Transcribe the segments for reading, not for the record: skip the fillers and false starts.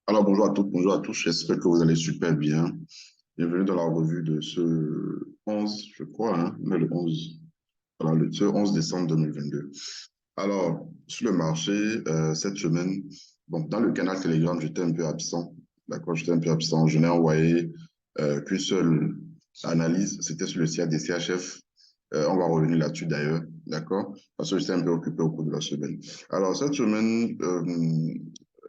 Alors, bonjour à toutes, bonjour à tous. J'espère que vous allez super bien. Bienvenue dans la revue de ce 11, je crois, hein, mais le 11, voilà, ce 11 décembre 2022. Alors, sur le marché, cette semaine, bon, dans le canal Telegram, j'étais un peu absent. D'accord, j'étais un peu absent. Je n'ai envoyé qu'une seule analyse. C'était sur le CA des CHF. On va revenir là-dessus d'ailleurs. D'accord? Parce que j'étais un peu occupé au cours de la semaine. Alors, cette semaine,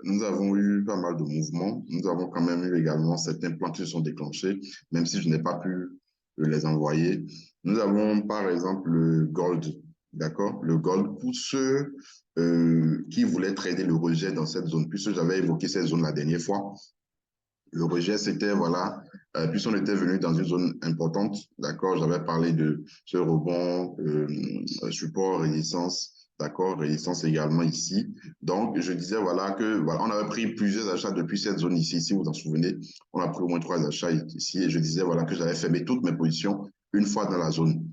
nous avons eu pas mal de mouvements. Nous avons quand même eu également certains plans qui se sont déclenchés, même si je n'ai pas pu les envoyer. Nous avons par exemple le gold, d'accord? Le gold pour ceux qui voulaient trader le rejet dans cette zone, puisque j'avais évoqué cette zone la dernière fois. Le rejet, c'était, voilà, puisqu'on était venu dans une zone importante, d'accord, j'avais parlé de ce rebond, support, résistance, d'accord, résistance également ici. Donc, je disais, voilà, que, voilà, on avait pris plusieurs achats depuis cette zone ici, si vous vous en souvenez. On a pris au moins 3 achats ici, et je disais, voilà, que j'avais fermé toutes mes positions une fois dans la zone.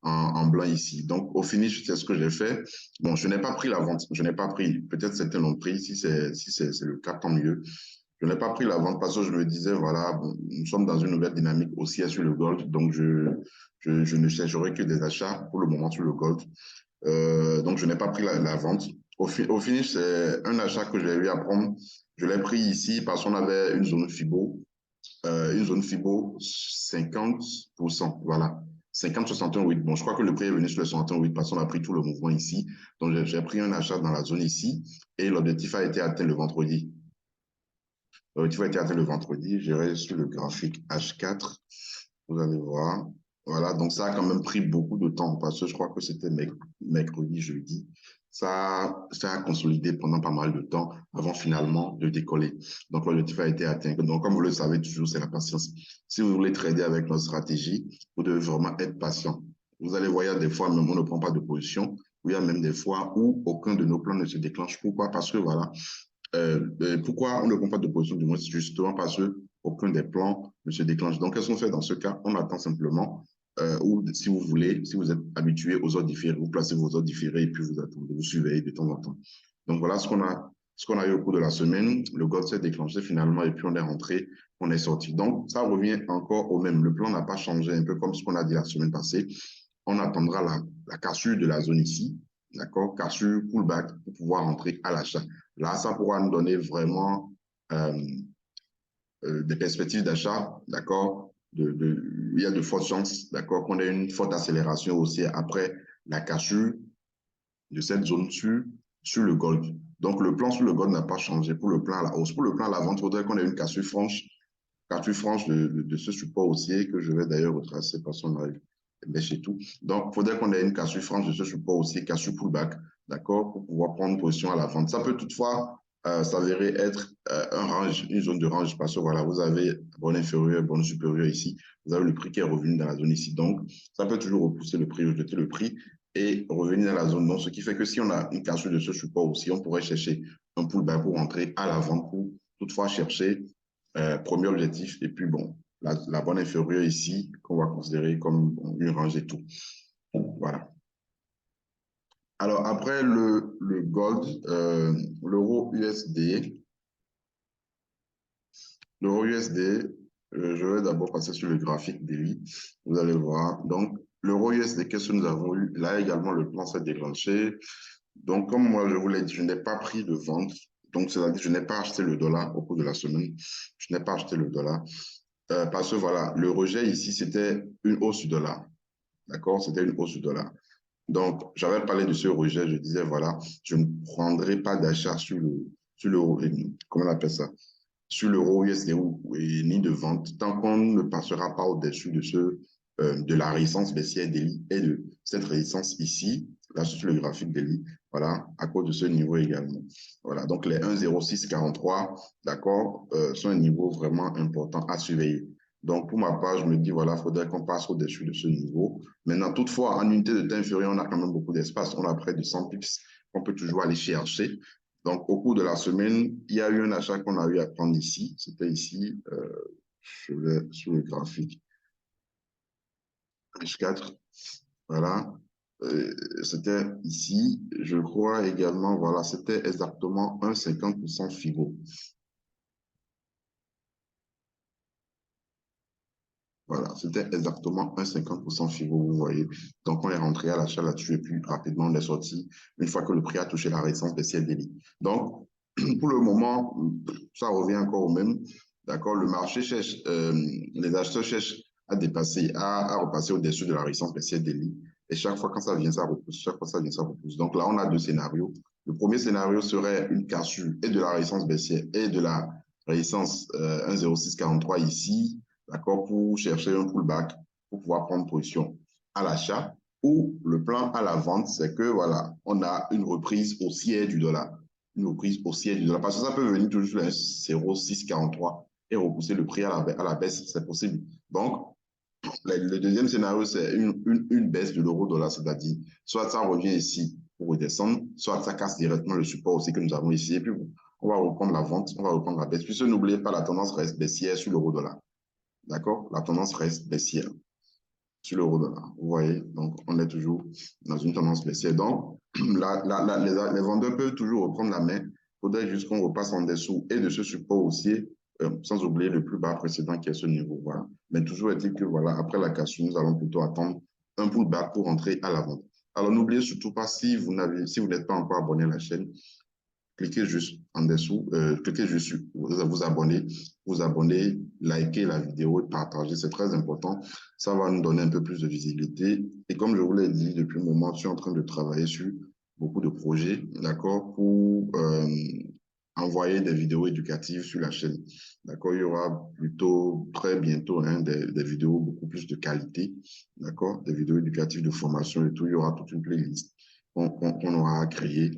En blanc ici. Donc, au finish, c'est ce que j'ai fait. Bon, je n'ai pas pris la vente. Je n'ai pas pris. Peut-être certains l'ont pris. Si c'est le cas, tant mieux. Je n'ai pas pris la vente parce que je me disais, voilà, bon, nous sommes dans une nouvelle dynamique aussi sur le gold, donc je ne chercherai que des achats pour le moment sur le gold. Donc, je n'ai pas pris la vente. Au finish, c'est un achat que j'ai eu à prendre. Je l'ai pris ici parce qu'on avait une zone FIBO 50%, voilà. 50-61,8. Bon, je crois que le prix est venu sur le 61,8 parce qu'on a pris tout le mouvement ici. Donc, j'ai pris un achat dans la zone ici et l'objectif a été atteint le vendredi. Tu vas être atteint le vendredi. J'irai sur le graphique H4. Vous allez voir. Voilà, donc ça a quand même pris beaucoup de temps parce que je crois que c'était mercredi, jeudi. Ça a consolidé pendant pas mal de temps avant finalement de décoller. Donc l'objectif a été atteint. Donc comme vous le savez toujours, c'est la patience. Si vous voulez trader avec notre stratégie, vous devez vraiment être patient. Vous allez voir, il y a des fois même on ne prend pas de position. Il y a même des fois où aucun de nos plans ne se déclenche. Pourquoi? Parce que voilà, pourquoi on ne prend pas de position du moins? C'est justement parce que aucun des plans ne se déclenche. Donc, qu'est-ce qu'on fait dans ce cas? On attend simplement, ou si vous voulez, si vous êtes habitué aux ordres différés, vous placez vos ordres différés et puis vous attendez, vous surveillez de temps en temps. Donc, voilà ce qu'on a eu au cours de la semaine. Le gold s'est déclenché finalement et puis on est rentré, on est sorti. Donc, ça revient encore au même. Le plan n'a pas changé, un peu comme ce qu'on a dit la semaine passée. On attendra la cassure de la zone ici, d'accord? Cassure, pullback pour pouvoir rentrer à l'achat. Là, ça pourra nous donner vraiment euh, des perspectives d'achat, d'accord? Il y a de fortes chances, d'accord, qu'on ait une forte accélération aussi après la cassure de cette zone sur le gold. Donc, le plan sur le gold n'a pas changé pour le plan à la hausse. Pour le plan à la vente, il faudrait qu'on ait une cassure franche de ce support haussier que je vais d'ailleurs retracer parce qu'on arrive chez tout. Donc, il faudrait qu'on ait une cassure franche de ce support haussier, cassure pullback, d'accord, pour pouvoir prendre position à la vente. Ça peut toutefois s'avérer être un range, une zone de range parce que voilà, vous avez bonne inférieure, bonne supérieure ici. Vous avez le prix qui est revenu dans la zone ici. Donc, ça peut toujours repousser le prix, rejeter le prix et revenir dans la zone. Donc, ce qui fait que si on a une cassure de ce support aussi, on pourrait chercher un pullback pour rentrer à la vente pour toutefois chercher premier objectif. Et puis, bon, la bonne inférieure ici, qu'on va considérer comme une rangée et tout. Voilà. Alors, après le gold, l'euro USD, l'euro USD, je vais d'abord passer sur le graphique daily. Vous allez voir. Donc, l'euro USD, qu'est-ce que nous avons eu? Là également, le plan s'est déclenché. Donc, comme moi, je vous l'ai dit, je n'ai pas pris de vente. Donc, c'est-à-dire, je n'ai pas acheté le dollar au cours de la semaine. Je n'ai pas acheté le dollar. Parce que voilà, le rejet ici, c'était une hausse du dollar. D'accord? C'était une hausse du dollar. Donc, j'avais parlé de ce rejet. Je disais, voilà, je ne prendrai pas d'achat sur le, comment on appelle ça? Sur l'euro USD ni de vente tant qu'on ne passera pas au-dessus de la résistance baissière d'Eli et de cette résistance ici, là sur le graphique d'Eli, voilà, à cause de ce niveau également. Voilà, donc les 1,0643, d'accord, sont un niveau vraiment important à surveiller. Donc, pour ma part, je me dis, voilà, il faudrait qu'on passe au-dessus de ce niveau. Maintenant, toutefois, en unité de temps inférieur, on a quand même beaucoup d'espace. On a près de 100 pips qu'on peut toujours aller chercher. Donc, au cours de la semaine, il y a eu un achat qu'on a eu à prendre ici. C'était ici, je vais sur le graphique H4. Voilà. C'était ici. Je crois également, voilà, c'était exactement un 50% FIBO. Voilà, c'était exactement un 50% FIBO, vous voyez. Donc, on est rentré à l'achat là-dessus et puis rapidement, on est sorti une fois que le prix a touché la résistance baissière d'Eli. Donc, pour le moment, ça revient encore au même. D'accord, le marché cherche, les acheteurs cherchent à dépasser, à repasser au-dessus de la résistance baissière d'Eli. Et chaque fois quand ça vient, ça repousse. Chaque fois ça vient, ça repousse. Donc là, on a deux scénarios. Le premier scénario serait une cassure et de la résistance baissière et de la résistance 1,0643 ici, d'accord, pour chercher un pullback, pour pouvoir prendre position à l'achat. Ou le plan à la vente, c'est que voilà, on a une reprise haussière du dollar. Une reprise haussière du dollar. Parce que ça peut venir toujours sur un 0,643 et repousser le prix à la baisse, c'est possible. Donc, le deuxième scénario, c'est une baisse de l'euro-dollar, c'est-à-dire soit ça revient ici pour redescendre, soit ça casse directement le support aussi que nous avons ici. Et puis, on va reprendre la vente, on va reprendre la baisse. Puisque n'oubliez pas, la tendance reste baissière sur l'euro-dollar. D'accord? La tendance reste baissière sur l'euro-dollar. Vous voyez? Donc, on est toujours dans une tendance baissière. Donc, les vendeurs peuvent toujours reprendre la main. Il faudrait juste qu'on repasse en dessous et de ce support haussier, sans oublier le plus bas précédent qui est ce niveau. Voilà. Mais toujours est-il que, voilà, après la cassure, nous allons plutôt attendre un pullback pour entrer à la vente. Alors, n'oubliez surtout pas, si vous n'êtes pas encore abonné à la chaîne, cliquez juste en dessous, cliquez juste sur vous abonner, likez la vidéo et partagez, c'est très important. Ça va nous donner un peu plus de visibilité. Et comme je vous l'ai dit depuis un moment, je suis en train de travailler sur beaucoup de projets, d'accord, pour envoyer des vidéos éducatives sur la chaîne. D'accord, il y aura plutôt très bientôt des vidéos beaucoup plus de qualité, d'accord, des vidéos éducatives de formation et tout. Il y aura toute une playlist qu'on aura à créer.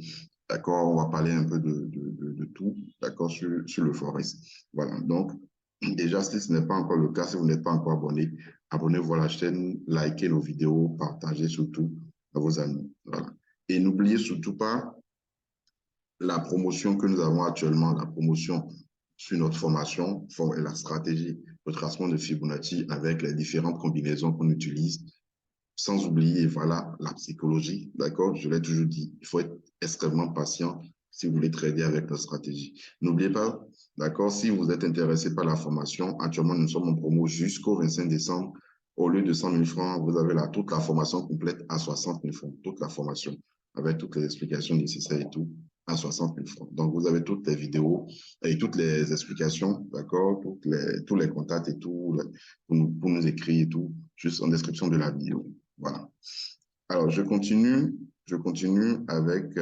D'accord, on va parler un peu de tout, d'accord, sur le Forex. Voilà, donc, déjà, si ce n'est pas encore le cas, si vous n'êtes pas encore abonné, abonnez-vous à la chaîne, likez nos vidéos, partagez surtout à vos amis. Voilà. Et n'oubliez surtout pas la promotion que nous avons actuellement, la promotion sur notre formation et la stratégie de tracement de Fibonacci avec les différentes combinaisons qu'on utilise, sans oublier, voilà, la psychologie, d'accord? Je l'ai toujours dit, il faut être extrêmement patient si vous voulez trader avec la stratégie. N'oubliez pas, d'accord, si vous êtes intéressé par la formation, actuellement, nous sommes en promo jusqu'au 25 décembre. Au lieu de 100 000 francs, vous avez là toute la formation complète à 60 000 francs, toute la formation, avec toutes les explications nécessaires et tout, à 60 000 francs. Donc, vous avez toutes les vidéos et toutes les explications, d'accord, tous les contacts et tout, pour nous écrire et tout, juste en description de la vidéo. Voilà. Alors, je continue avec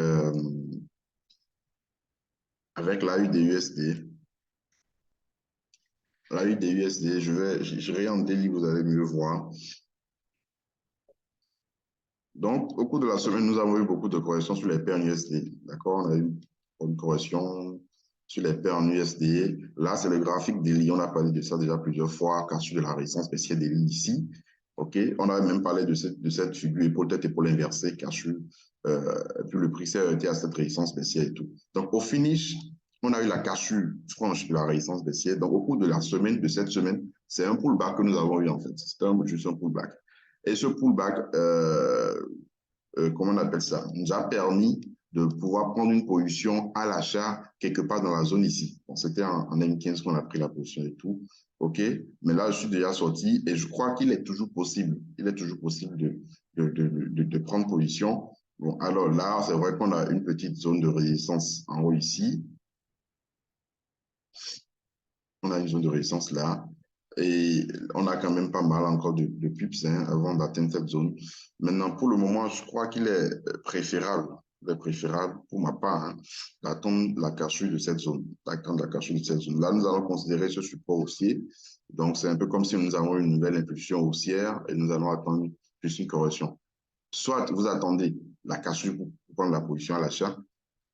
la UDUSD. La UDUSD, je vais en délit, vous allez mieux voir. Donc, au cours de la semaine, nous avons eu beaucoup de corrections sur les paires en USD. D'accord? On a eu une correction sur les paires en USD. Là, c'est le graphique d'Eli. On a parlé de ça déjà plusieurs fois, cassure de la résistance spéciale d'Eli ici. OK? On a même parlé de cette figure épaule-tête épaule inversée, cassure. Puis le prix s'est arrêté à cette résistance baissière et tout. Donc, au finish, on a eu la cassure franche de la résistance baissière. Donc, au cours de cette semaine, c'est un pullback que nous avons eu en fait. C'était juste un pullback. Et ce pullback, comment on appelle ça, nous a permis de pouvoir prendre une position à l'achat quelque part dans la zone ici. Bon, c'était en M15 qu'on a pris la position et tout. OK? Mais là, je suis déjà sorti et je crois qu'il est toujours possible. Il est toujours possible de prendre position. Bon, alors là, c'est vrai qu'on a une petite zone de résistance en haut ici. On a une zone de résistance là. Et on a quand même pas mal encore de pips avant d'atteindre cette zone. Maintenant, pour le moment, je crois qu'il est préférable, pour ma part, d'attendre la cassure de cette zone, d'attendre la cassure de cette zone. Là, nous allons considérer ce support haussier. Donc, c'est un peu comme si nous avons une nouvelle impulsion haussière et nous allons attendre juste une correction. Soit vous attendez la cassure pour prendre la position à l'achat,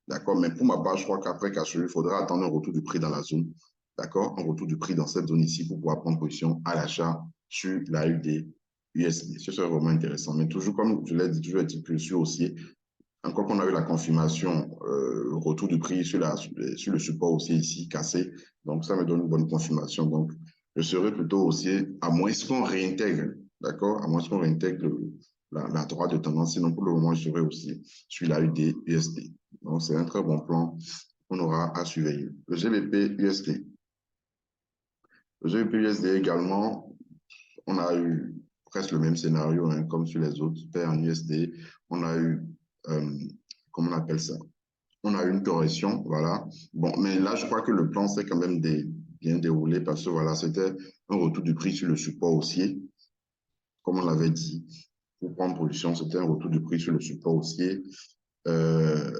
d'accord, mais pour ma part, je crois qu'après cassure, il faudra attendre un retour du prix dans la zone. D'accord, un retour du prix dans cette zone ici pour pouvoir prendre position à l'achat sur la UD USD. Ce serait vraiment intéressant. Mais toujours, comme je l'ai dit, toujours est-il que je suis haussier. Encore qu'on a eu la confirmation, retour du prix sur le support haussier ici, cassé. Donc, ça me donne une bonne confirmation. Donc, je serai plutôt haussier, à moins qu'on réintègre, d'accord, à moins qu'on réintègre la droite de tendance. Sinon, pour le moment, je serai haussier sur la UD USD. Donc, c'est un très bon plan qu'on aura à surveiller. Le GBP USD. Le GBP USD également, on a eu presque le même scénario hein, comme sur les autres paires en USD. On a eu, comment on appelle ça? On a eu une correction, voilà. Bon, mais là, je crois que le plan s'est quand même bien déroulé parce que voilà, c'était un retour du prix sur le support haussier, comme on l'avait dit. Pour prendre position, c'était un retour du prix sur le support haussier. Euh,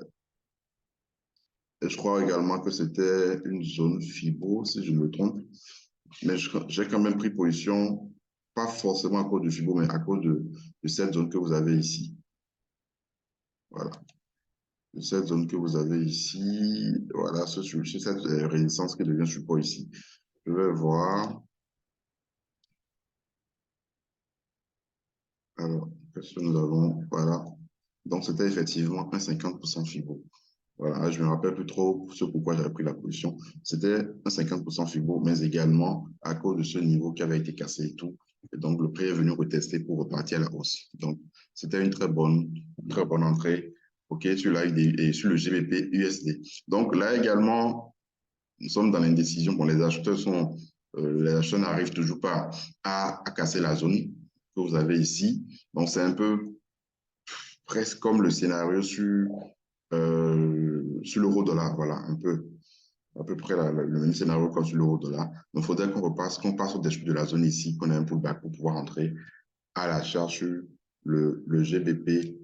je crois également que c'était une zone FIBO, si je me trompe. Mais j'ai quand même pris position, pas forcément à cause du FIBO, mais à cause de cette zone que vous avez ici. Voilà. De cette zone que vous avez ici. Voilà, sur cette résistance qui devient support ici. Je vais voir. Alors, qu'est-ce que nous avons? Voilà. Donc, c'était effectivement un 50% FIBO. Voilà, je ne me rappelle plus trop ce pourquoi j'avais pris la position. C'était un 50% FIBO, mais également à cause de ce niveau qui avait été cassé et tout. Et donc, le prix est venu retester pour repartir à la hausse. Donc, c'était une très bonne entrée, OK, sur l'AUD et sur le GBP USD. Donc, là également, nous sommes dans l'indécision. Bon, les acheteurs n'arrivent toujours pas à casser la zone que vous avez ici. Donc, c'est un peu presque comme le scénario sur l'euro-dollar, voilà, un peu, à peu près le même scénario comme sur l'euro-dollar. Donc, il faudrait qu'on passe au-dessus de la zone ici, qu'on ait un pullback pour pouvoir entrer à l'achat sur le GBP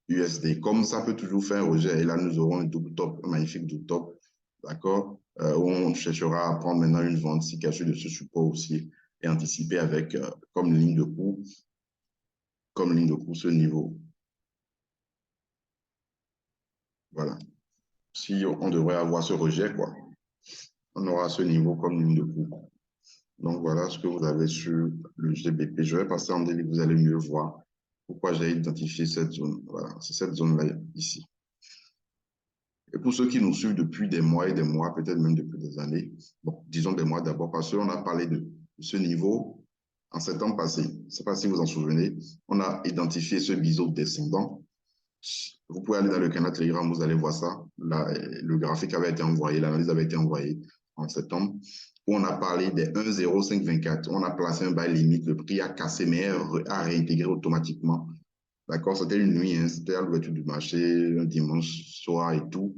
USD. Comme ça peut toujours faire un rejet, et là, nous aurons un double top, un magnifique double top, d'accord, où on cherchera à prendre maintenant une vente si cachée de ce support aussi et anticiper avec comme ligne de cours ce niveau. Voilà. Si on devrait avoir ce rejet, quoi, on aura ce niveau comme ligne de cours. Donc, voilà ce que vous avez sur le GBP. Je vais passer en délit, vous allez mieux voir pourquoi j'ai identifié cette zone. Voilà, c'est cette zone-là ici. Et pour ceux qui nous suivent depuis des mois et des mois, peut-être même depuis des années, bon, disons des mois d'abord, parce qu'on a parlé de ce niveau en septembre passé. Je ne sais pas si vous en souvenez. On a identifié ce biseau descendant. Vous pouvez aller dans le canal Telegram, vous allez voir ça. Là, le graphique avait été envoyé, l'analyse avait été envoyée en septembre, où on a parlé des 1,0524. On a placé un bail limite, le prix a cassé, mais a réintégré automatiquement. D'accord, c'était une nuit, hein, c'était à l'ouverture du marché, un dimanche soir et tout.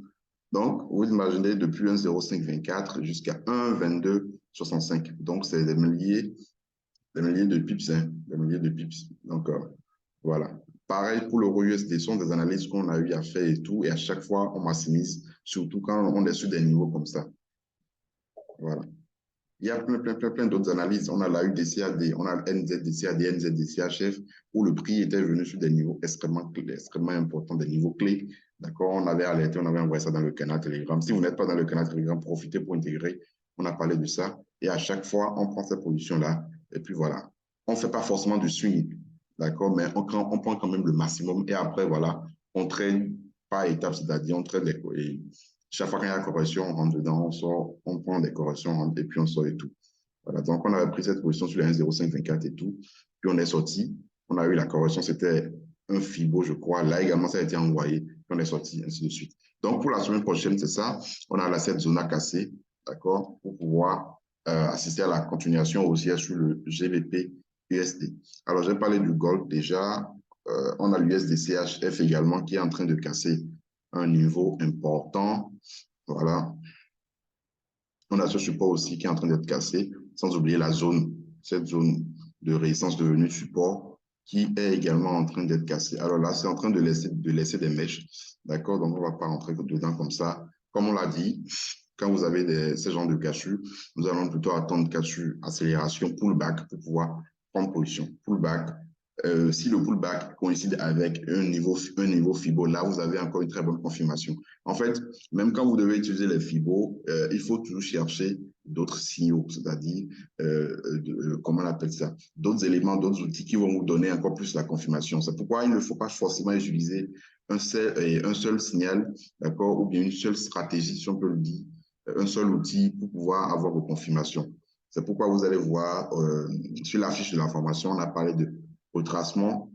Donc, vous imaginez depuis 1,0524 jusqu'à 1,2265. Donc, c'est des milliers de pips, hein, des milliers de pips. Donc, voilà. Pareil pour l'euro USD, ce sont des analyses qu'on a eu à faire et tout, et à chaque fois, on maximise, surtout quand on est sur des niveaux comme ça. Voilà. Il y a plein d'autres analyses. On a la UDCAD, on a NZDCAD, NZDCHF, où le prix était venu sur des niveaux extrêmement importants, des niveaux clés. D'accord? On avait alerté, on avait envoyé ça dans le canal Telegram. Si vous n'êtes pas dans le canal Telegram, profitez pour intégrer. On a parlé de ça. Et à chaque fois, on prend cette position-là. Et puis voilà. On ne fait pas forcément du swing. D'accord? Mais on prend quand même le maximum. Et après, voilà, on traîne par étapes, c'est-à-dire on traîne chaque fois qu'il y a une correction, on rentre dedans, on sort, on prend des corrections, on rentre, et puis on sort et tout. Voilà, donc on avait pris cette position sur les 1,0524 et tout, puis on est sorti, on a eu la correction, c'était un FIBO, je crois. Là également, ça a été envoyé, puis on est sorti, ainsi de suite. Donc pour la semaine prochaine, c'est ça, on a cette zone à casser, d'accord, pour pouvoir assister à la continuation haussière sur le GBP USD. Alors, j'ai parlé du gold déjà, on a l'USDCHF également qui est en train de casser un niveau important. Voilà. On a ce support aussi qui est en train d'être cassé, sans oublier cette zone de résistance devenue support qui est également en train d'être cassée. Alors là, c'est en train de laisser des mèches. D'accord? Donc, on ne va pas rentrer dedans comme ça. Comme on l'a dit, quand vous avez ces genres de cassures, nous allons plutôt attendre cassure, accélération, pullback pour pouvoir prendre position. Pullback, si le pullback coïncide avec un niveau FIBO, là, vous avez encore une très bonne confirmation. En fait, même quand vous devez utiliser les FIBO, il faut toujours chercher d'autres signaux, c'est-à-dire, comment on appelle ça, d'autres éléments, d'autres outils qui vont vous donner encore plus la confirmation. C'est pourquoi il ne faut pas forcément utiliser un seul signal, d'accord, ou bien une seule stratégie, si on peut le dire, un seul outil pour pouvoir avoir vos confirmations. C'est pourquoi vous allez voir sur la fiche de l'information, on a parlé de retracement,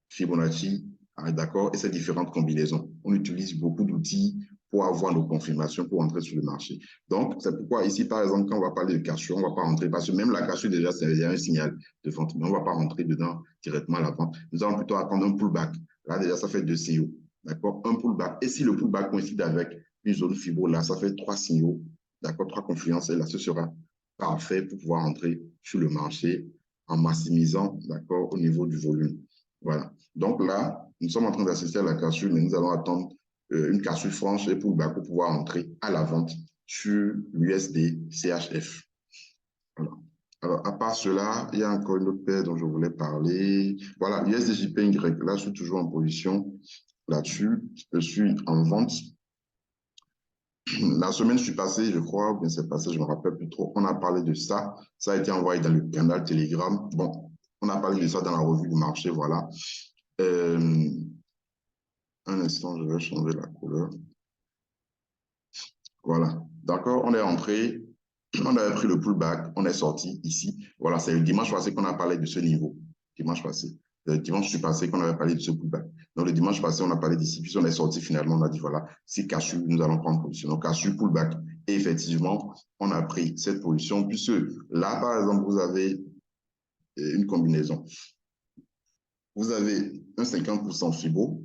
Fibonacci, d'accord, et ces différentes combinaisons. On utilise beaucoup d'outils pour avoir nos confirmations pour entrer sur le marché. Donc, c'est pourquoi ici, par exemple, quand on va parler de cassure, on ne va pas rentrer, parce que même la cassure, déjà, c'est un signal de vente, mais on ne va pas rentrer dedans directement à la vente. Nous allons plutôt attendre un pullback. Là, déjà, ça fait 2 signaux. D'accord? Un pullback. Et si le pullback coïncide avec une zone FIBO, là, ça fait 3 signaux. D'accord? 3 confluences. Et là, ce sera parfait pour pouvoir entrer sur le marché en maximisant, d'accord, au niveau du volume. Voilà. Donc là, nous sommes en train d'assister à la cassure, mais nous allons attendre une cassure franche et pullback pour pouvoir entrer à la vente sur l'USD CHF. Alors, alors, à part cela, il y a encore une autre paire dont je voulais parler. Voilà, l'USD JPY. Là, je suis toujours en position là-dessus. Je suis en vente. La semaine je suis passée, je crois, ou bien c'est passé, je ne me rappelle plus trop. On a parlé de ça. Ça a été envoyé dans le canal Telegram. Bon, on a parlé de ça dans la revue du marché, voilà. Euh, un instant, je vais changer la couleur. Voilà. D'accord, on est entré, on avait pris le pullback, on est sorti ici. Voilà, c'est le dimanche passé qu'on a parlé de ce niveau. Dimanche passé. Le dimanche passé qu'on avait parlé de ce pullback. Donc, le dimanche passé, on a parlé d'ici, puis on est sorti finalement, on a dit voilà, c'est cassure, nous allons prendre position. Donc, cassure, pullback. Et effectivement, on a pris cette position, puisque là, par exemple, vous avez une combinaison. Vous avez un 50% FIBO,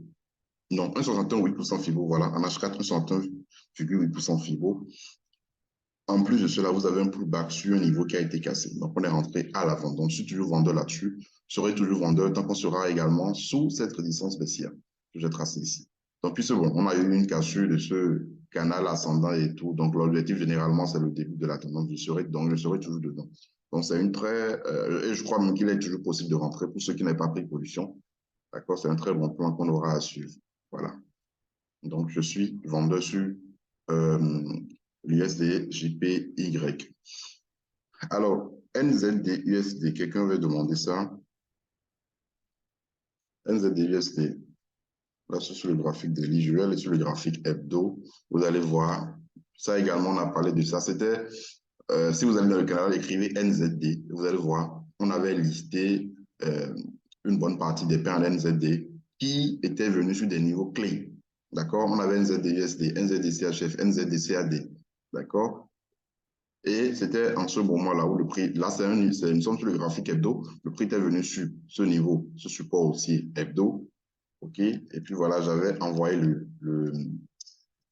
non, un 61,8% FIBO, voilà, en H4, un 61,8% FIBO. En plus de cela, vous avez un pullback sur un niveau qui a été cassé. Donc, on est rentré à la vente. Donc, je suis toujours vendeur là-dessus. Je serai toujours vendeur tant qu'on sera également sous cette résistance baissière que j'ai tracée ici. Donc, puis c'est bon, on a eu une cassure de ce canal ascendant et tout. Donc, l'objectif, généralement, c'est le début de la tendance. Donc, je serai toujours dedans. Donc, c'est une très... et je crois même qu'il est toujours possible de rentrer pour ceux qui n'avaient pas pris position. D'accord? C'est un très bon plan qu'on aura à suivre. Voilà. Donc, je suis vendeur sur l'USD JPY. Alors, NZD-USD, quelqu'un veut demander ça? NZD-USD, là, sur le graphique daily, je vais aller sur le graphique hebdo. Vous allez voir, ça également, on a parlé de ça. C'était, si vous allez dans le canal, écrivez NZD, vous allez voir, on avait listé une bonne partie des paires en NZD qui étaient venus sur des niveaux clés. D'accord? On avait NZD-USD, NZD-CHF, NZD-CAD. D'accord? Et c'était en ce moment-là où le prix, là, nous sommes sur le graphique hebdo, le prix était venu sur ce niveau, ce support aussi hebdo. OK? Et puis voilà, j'avais envoyé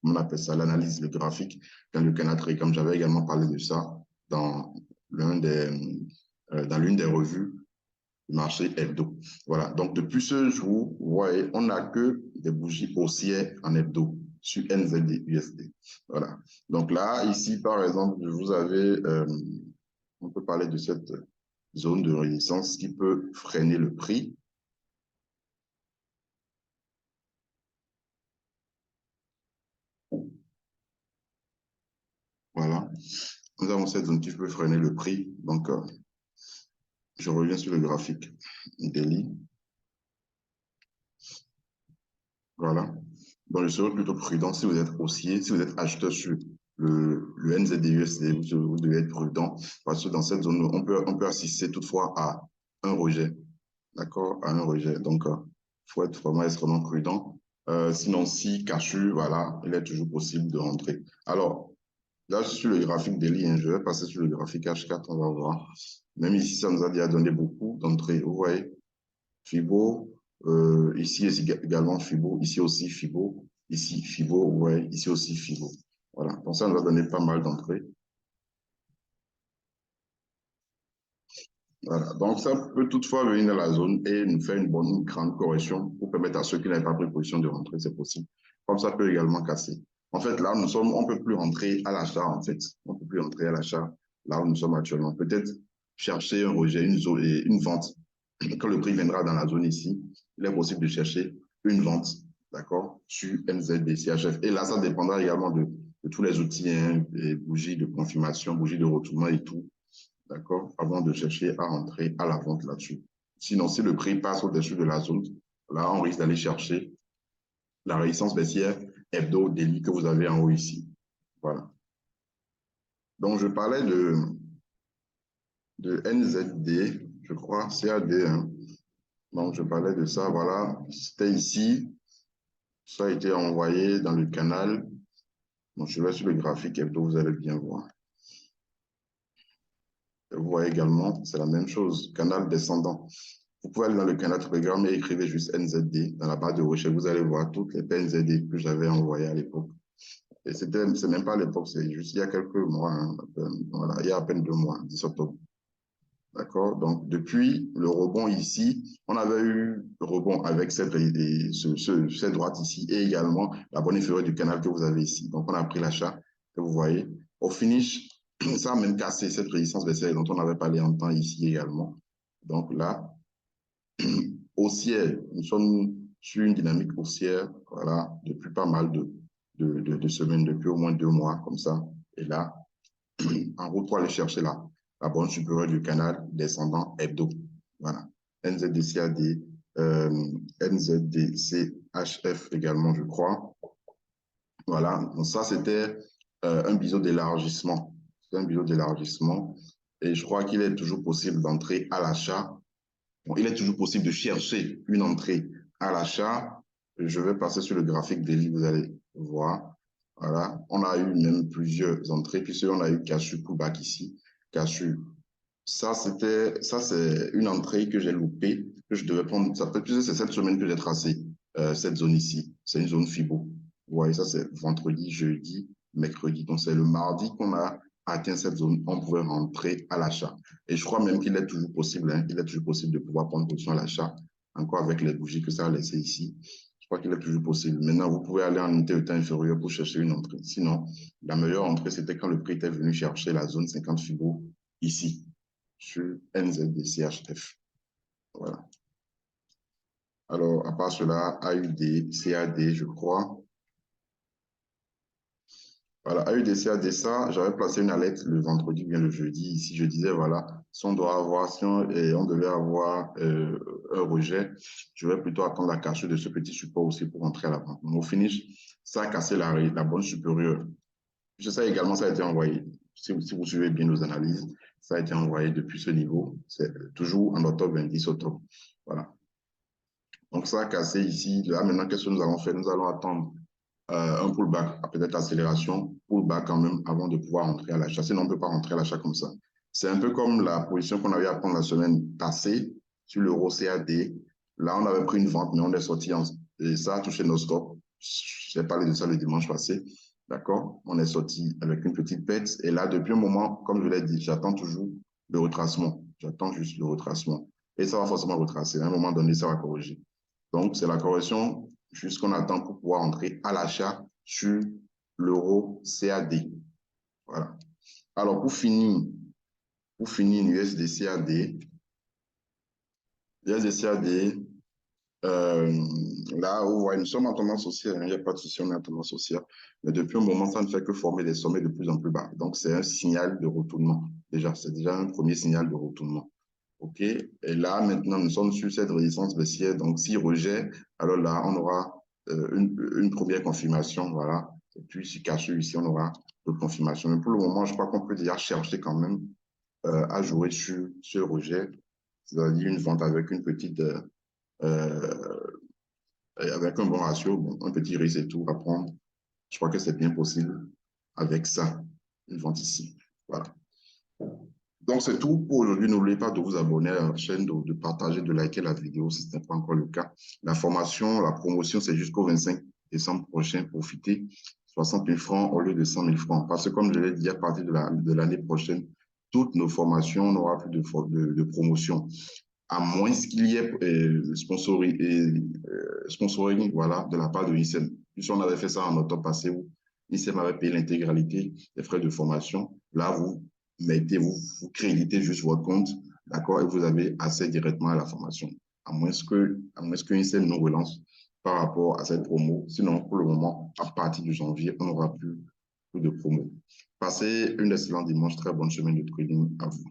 on appelle ça, l'analyse, le graphique dans le canal Telegram. J'avais également parlé de ça dans l'une des revues du marché hebdo. Voilà. Donc, depuis ce jour, vous voyez, on n'a que des bougies haussières en hebdo sur NZD USD. Voilà. Donc là, ici, par exemple, vous avez, on peut parler de cette zone de résistance qui peut freiner le prix. Voilà. Nous avons cette zone qui peut freiner le prix. Donc, je reviens sur le graphique daily. Voilà. Donc, je serais plutôt prudent si vous êtes haussier, si vous êtes acheteur sur le NZD-USD, vous devez être prudent parce que dans cette zone, on peut assister toutefois à un rejet. D'accord? À un rejet. Donc, il faut être vraiment extrêmement prudent. Sinon, si cassure, voilà, il est toujours possible de rentrer. Alors, là, je suis sur le graphique daily, hein, je vais passer sur le graphique H4, on va voir. Même ici, ça nous a déjà donné beaucoup d'entrées. Vous voyez, Fibo, ici également Fibo, ici aussi Fibo, ici Fibo, ouais, ici aussi Fibo. Voilà, donc ça nous a donné pas mal d'entrées. Voilà, donc ça peut toutefois venir dans la zone et nous faire une grande correction pour permettre à ceux qui n'avaient pas pris position de rentrer, c'est possible. Comme ça peut également casser. En fait, là, on ne peut plus rentrer à l'achat, en fait. On ne peut plus rentrer à l'achat là où nous sommes actuellement. Peut-être chercher un rejet, une zone et une vente. Quand le prix viendra dans la zone ici, il est possible de chercher une vente, d'accord, sur NZD, CHF. Et là, ça dépendra également de tous les outils, hein, les bougies de confirmation, bougies de retournement et tout, d'accord, avant de chercher à rentrer à la vente là-dessus. Sinon, si le prix passe au-dessus de la zone, là, on risque d'aller chercher la résistance baissière hebdo daily que vous avez en haut ici. Voilà. Donc, je parlais de NZD, je crois, CAD, hein. Donc, je parlais de ça, voilà. C'était ici. Ça a été envoyé dans le canal. Donc, je vais sur le graphique hebdo, vous allez bien voir. Vous voyez également, c'est la même chose, canal descendant. Vous pouvez aller dans le canal Telegram et écrivez juste NZD dans la barre de recherche. Vous allez voir toutes les PNZD que j'avais envoyées à l'époque. Et c'est même pas à l'époque, c'est juste il y a quelques mois, hein, voilà, il y a à peine 2 mois, 10 octobre. D'accord? Donc, depuis le rebond ici, on avait eu le rebond avec cette droite ici et également la bonne inférieure du canal que vous avez ici. Donc, on a pris l'achat que vous voyez. Au finish, ça a même cassé cette résistance baissière dont on avait parlé en temps ici également. Donc là, haussière, nous sommes sur une dynamique haussière, voilà, depuis pas mal de semaines, depuis au moins 2 mois, comme ça. Et là, en route pour aller chercher la bande supérieure du canal descendant hebdo. Voilà. NZDCAD, NZDCHF également, je crois. Voilà. Donc ça, c'était un biseau d'élargissement. C'est un biseau d'élargissement. Et je crois qu'il est toujours possible d'entrer à l'achat. Bon, il est toujours possible de chercher une entrée à l'achat. Je vais passer sur le graphique daily, vous allez voir. Voilà, on a eu même plusieurs entrées, puisqu'on a eu Casu pullback ici. Casu, ça c'est une entrée que j'ai loupée, que je devais prendre. Ça fait plus c'est cette semaine que j'ai tracé cette zone ici. C'est une zone FIBO. Vous voyez, ça c'est vendredi, jeudi, mercredi. Donc c'est le mardi qu'on a atteint cette zone. On pouvait rentrer à l'achat. Et je crois même qu'il est toujours possible, hein, il est toujours possible de pouvoir prendre position à l'achat, encore avec les bougies que ça a laissé ici. Je crois qu'il est toujours possible. Maintenant, vous pouvez aller en unité de temps inférieure pour chercher une entrée. Sinon, la meilleure entrée, c'était quand le prix était venu chercher la zone 50 FIBO ici, sur NZDCHF. Voilà. Alors, à part cela, AUD, CAD, je crois. Voilà, AUD, CAD, ça, j'avais placé une alerte le vendredi, bien le jeudi. Ici, je disais, voilà, si on doit avoir, si on, on devait avoir un rejet, je vais plutôt attendre la cassure de ce petit support aussi pour entrer à la vente. Au finish, ça a cassé la bande supérieure. Je sais également, ça a été envoyé. Si vous suivez bien nos analyses, ça a été envoyé depuis ce niveau. C'est toujours en octobre, 26 octobre. Voilà. Donc, ça a cassé ici. Là, maintenant, qu'est-ce que nous allons faire? Nous allons attendre un pullback, peut-être accélération, pullback quand même, avant de pouvoir entrer à l'achat. Sinon, on ne peut pas rentrer à l'achat comme ça. C'est un peu comme la position qu'on avait à prendre la semaine passée sur l'euro CAD. Là, on avait pris une vente, mais on est sorti et ça a touché nos stops. J'ai parlé de ça le dimanche passé. D'accord? On est sorti avec une petite perte. Et là, depuis un moment, comme je l'ai dit, j'attends toujours le retracement. J'attends juste le retracement. Et ça va forcément retracer. À un moment donné, ça va corriger. Donc, c'est la correction jusqu'on attend pour pouvoir entrer à l'achat sur l'euro CAD. Voilà. Alors, pour finir USD CAD, là, vous voyez, nous sommes en tendance haussière, hein, il n'y a pas de souci, on est en tendance haussière. Mais depuis un moment, ça ne fait que former des sommets de plus en plus bas. Donc, c'est un signal de retournement. Déjà, c'est déjà un premier signal de retournement. OK? Et là, maintenant, nous sommes sur cette résistance baissière. Donc, s'il rejette, alors là, on aura une première confirmation. Voilà. Et puis, si caché ici, on aura d'autres confirmations. Mais pour le moment, je crois qu'on peut déjà chercher quand même à jouer sur ce rejet, c'est-à-dire une vente avec une petite, avec un bon ratio, bon, un petit risque et tout à prendre. Je crois que c'est bien possible avec ça, une vente ici. Voilà. Donc, c'est tout pour aujourd'hui. N'oubliez pas de vous abonner à la chaîne, de partager, de liker la vidéo si ce n'est pas encore le cas. La formation, la promotion, c'est jusqu'au 25 décembre prochain. Profitez. 60 000 francs au lieu de 100 000 francs. Parce que, comme je l'ai dit, à partir de l'année prochaine, toutes nos formations n'auront plus de promotion. À moins qu'il y ait sponsoring voilà, de la part de l'ICEM. Si on avait fait ça en octobre passé, où l'ICEM avait payé l'intégralité des frais de formation, là, vous créditez juste votre compte, d'accord, et vous avez accès directement à la formation. À moins que l'ICEM nous relance par rapport à cette promo. Sinon, pour le moment, à partir de janvier, on n'aura plus de promo. Passez une excellente dimanche, très bonne semaine de trading à vous.